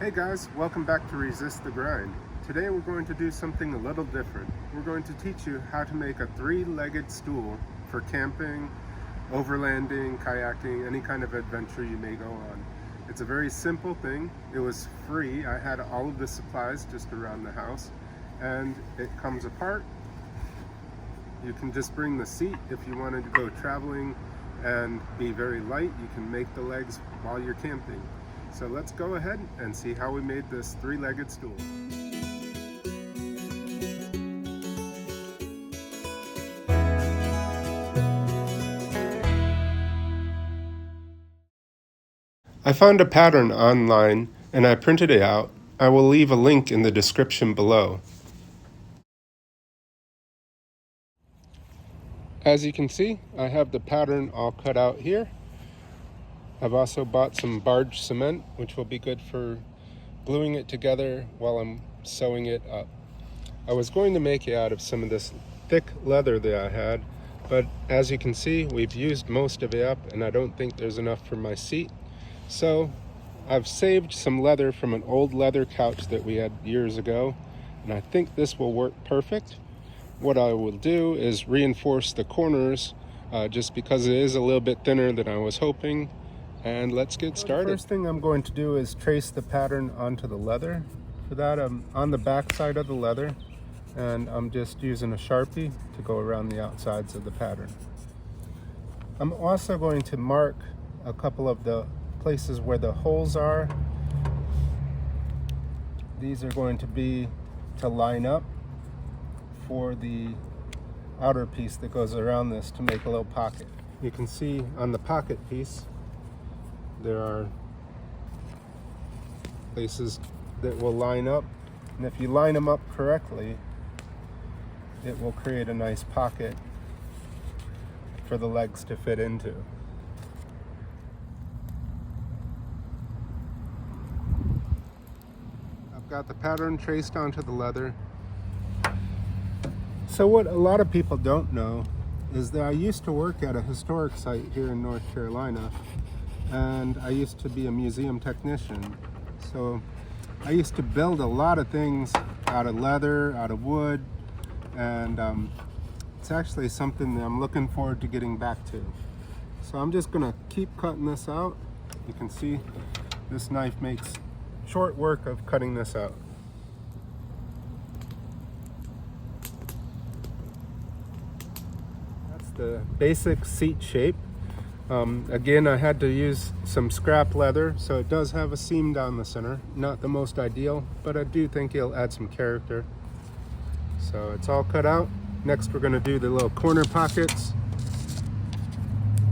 Hey guys, welcome back to Resist the Grind. Today we're going to do something a little different. We're going to teach you how to make a three-legged stool for camping, overlanding, kayaking, any kind of adventure you may go on. It's a very simple thing. It was free. I had all of the supplies just around the house, and it comes apart. You can just bring the seat if you wanted to go traveling and be very light. You can make the legs while you're camping. So let's go ahead and see how we made this three-legged stool. I found a pattern online and I printed it out. I will leave a link in the description below. As you can see, I have the pattern all cut out here. I've also bought some barge cement, which will be good for gluing it together while I'm sewing it up. I was going to make it out of some of this thick leather that I had, but as you can see, we've used most of it up and I don't think there's enough for my seat. So I've saved some leather from an old leather couch that we had years ago, and I think this will work perfect. What I will do is reinforce the corners just because it is a little bit thinner than I was hoping. And let's get started. The first thing I'm going to do is trace the pattern onto the leather. For that, I'm on the back side of the leather, and I'm just using a Sharpie to go around the outsides of the pattern. I'm also going to mark a couple of the places where the holes are. These are going to be to line up for the outer piece that goes around this to make a little pocket. You can see on the pocket piece there are places that will line up, and if you line them up correctly, it will create a nice pocket for the legs to fit into. I've got the pattern traced onto the leather. So what a lot of people don't know is that I used to work at a historic site here in North Carolina, and I used to be a museum technician. So I used to build a lot of things out of leather, out of wood, and it's actually something that I'm looking forward to getting back to. So I'm just gonna keep cutting this out. You can see this knife makes short work of cutting this out. That's the basic seat shape. Again, I had to use some scrap leather, so it does have a seam down the center. Not the most ideal, but I do think it'll add some character. So it's all cut out. Next, we're going to do the little corner pockets.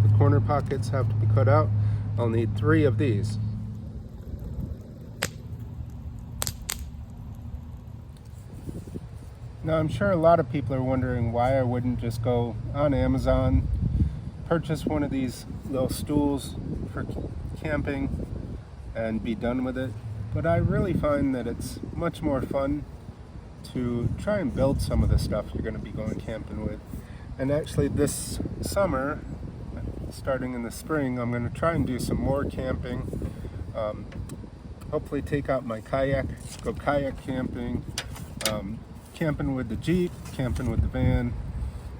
The corner pockets have to be cut out. I'll need 3 of these. Now, I'm sure a lot of people are wondering why I wouldn't just go on Amazon, purchase one of these little stools for camping and be done with it. But I really find that it's much more fun to try and build some of the stuff you're going to be going camping with. And actually this summer, starting in the spring, I'm going to try and do some more camping. Hopefully take out my kayak, go kayak camping, camping with the Jeep, camping with the van.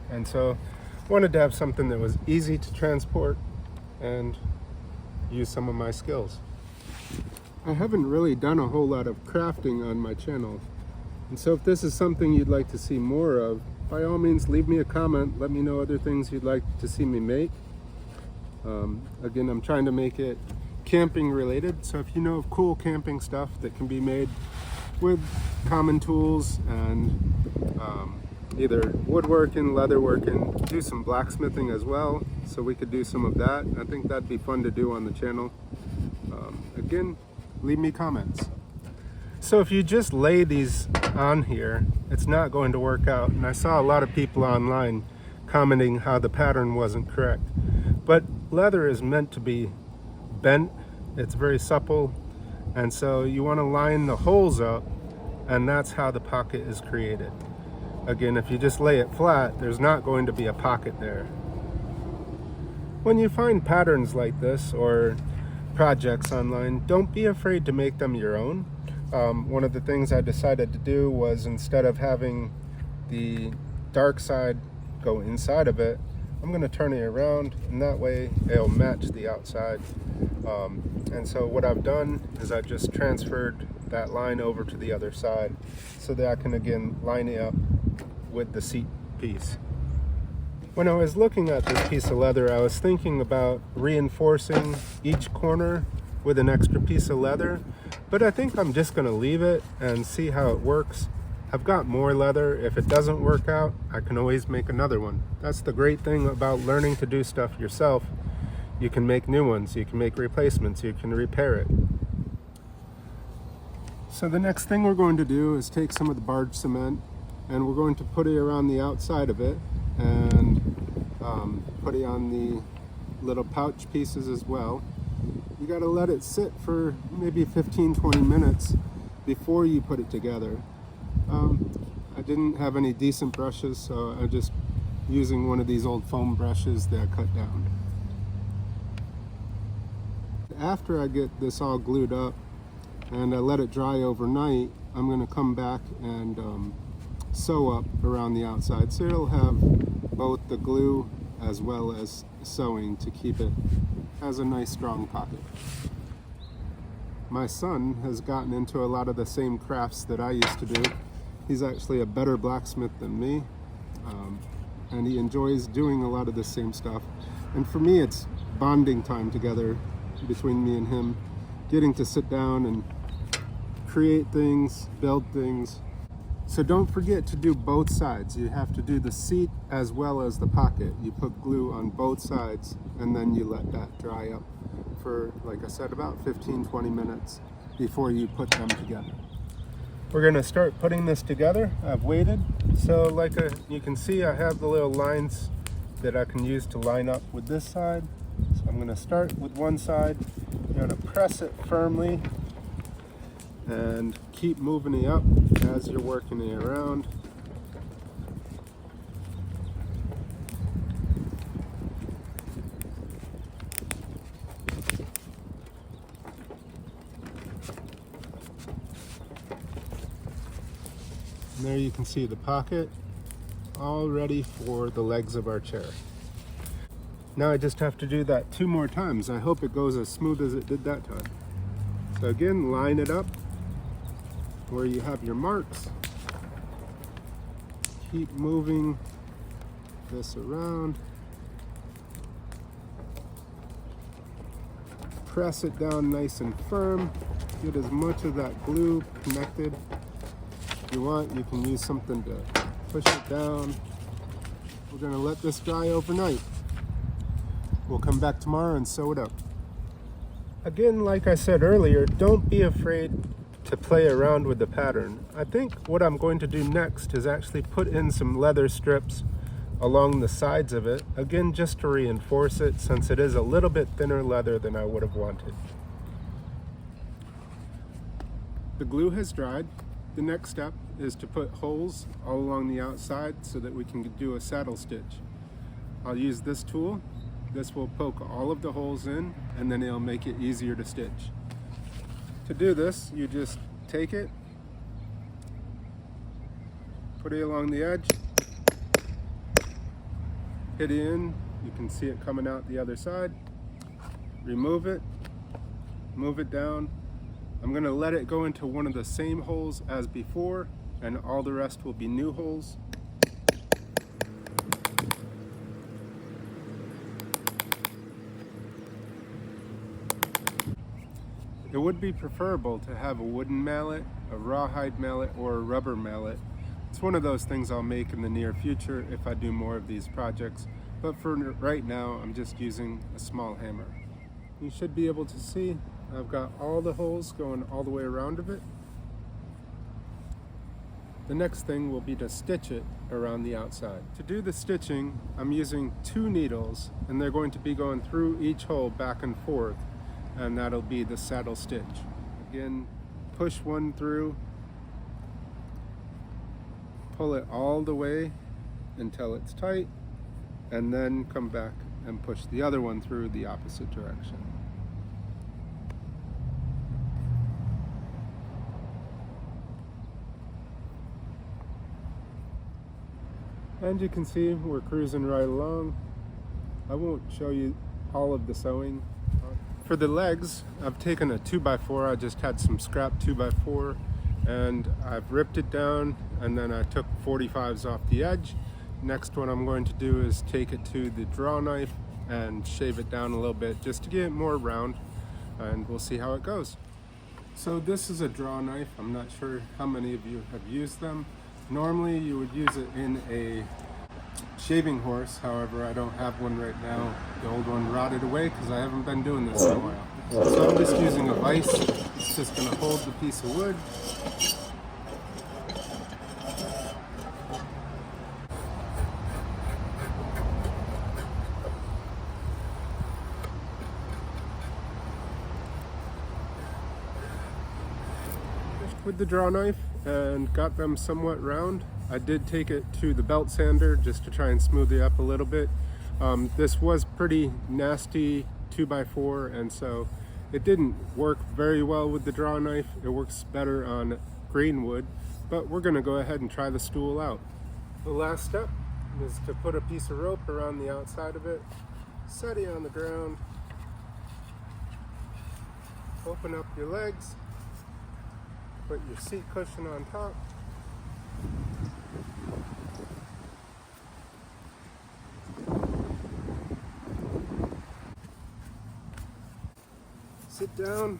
And so wanted to have something that was easy to transport and use some of my skills. I haven't really done a whole lot of crafting on my channel, and so if this is something you'd like to see more of, by all means leave me a comment. Let me know other things you'd like to see me make. Again, I'm trying to make it camping related, so if you know of cool camping stuff that can be made with common tools and either woodworking, leatherworking, do some blacksmithing as well, so we could do some of that. I think that'd be fun to do on the channel. Again, leave me comments. So if you just lay these on here, it's not going to work out, and I saw a lot of people online commenting how the pattern wasn't correct. But leather is meant to be bent, it's very supple, and so you want to line the holes up, and that's how the pocket is created. Again, if you just lay it flat, there's not going to be a pocket there. When you find patterns like this, or projects online, don't be afraid to make them your own. One of the things I decided to do was, instead of having the dark side go inside of it, I'm going to turn it around, and that way it'll match the outside. And so what I've done is I just transferred that line over to the other side so that I can again line it up with the seat piece. When I was looking at this piece of leather, I was thinking about reinforcing each corner with an extra piece of leather, but I think I'm just going to leave it and see how it works. I've got more leather. If it doesn't work out, I can always make another one. That's the great thing about learning to do stuff yourself. You can make new ones, you can make replacements, you can repair it. So the next thing we're going to do is take some of the barge cement, and we're going to put it around the outside of it, and put it on the little pouch pieces as well. You got to let it sit for maybe 15-20 minutes before you put it together. I didn't have any decent brushes, so I'm just using one of these old foam brushes that I cut down. After I get this all glued up and I let it dry overnight, I'm going to come back and sew up around the outside, so it'll have both the glue as well as sewing to keep it as a nice strong pocket. My son has gotten into a lot of the same crafts that I used to do. He's actually a better blacksmith than me, and he enjoys doing a lot of the same stuff. And for me, it's bonding time together between me and him, getting to sit down and create things, build things. So don't forget to do both sides. You have to do the seat as well as the pocket. You put glue on both sides, and then you let that dry up for, like I said, about 15-20 minutes before you put them together. We're going to start putting this together. I've waited, so you can see, I have the little lines that I can use to line up with this side. So I'm going to start with one side. You're going to press it firmly and keep moving it up as you're working it around. And there you can see the pocket all ready for the legs of our chair. Now I just have to do that 2 more times. I hope it goes as smooth as it did that time. So again, line it up where you have your marks. Keep moving this around. Press it down nice and firm. Get as much of that glue connected. If you want, you can use something to push it down. We're going to let this dry overnight. We'll come back tomorrow and sew it up. Again, like I said earlier, don't be afraid to play around with the pattern. I think what I'm going to do next is actually put in some leather strips along the sides of it, again just to reinforce it, since it is a little bit thinner leather than I would have wanted. The glue has dried. The next step is to put holes all along the outside so that we can do a saddle stitch. I'll use this tool. This will poke all of the holes in, and then it'll make it easier to stitch. To do this, you just take it, put it along the edge, hit it in, you can see it coming out the other side, remove it, move it down. I'm going to let it go into one of the same holes as before, and all the rest will be new holes. It would be preferable to have a wooden mallet, a rawhide mallet, or a rubber mallet. It's one of those things I'll make in the near future if I do more of these projects, but for right now I'm just using a small hammer. You should be able to see I've got all the holes going all the way around of it. The next thing will be to stitch it around the outside. To do the stitching, I'm using 2 needles, and they're going to be going through each hole back and forth, and that'll be the saddle stitch. Again, push one through, pull it all the way until it's tight, and then come back and push the other one through the opposite direction. And you can see we're cruising right along. I won't show you all of the sewing. For the legs, I've taken a 2x4. I just had some scrap 2x4 and I've ripped it down, and then I took 45s off the edge. Next, what I'm going to do is take it to the draw knife and shave it down a little bit just to get it more round, and we'll see how it goes. So this is a draw knife. I'm not sure how many of you have used them. Normally you would use it in a shaving horse, however I don't have one right now. The old one rotted away because I haven't been doing this in a while. So I'm just using a vise. It's just going to hold the piece of wood. With the draw knife and got them somewhat round. I did take it to the belt sander just to try and smooth it up a little bit. This was pretty nasty 2x4, and so it didn't work very well with the draw knife. It works better on green wood, but we're going to go ahead and try the stool out. The last step is to put a piece of rope around the outside of it, set it on the ground, open up your legs, put your seat cushion on top. Sit down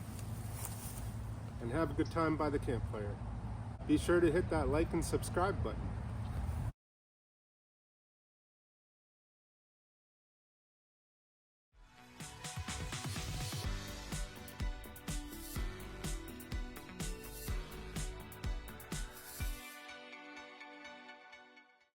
and have a good time by the campfire. Be sure to hit that like and subscribe button.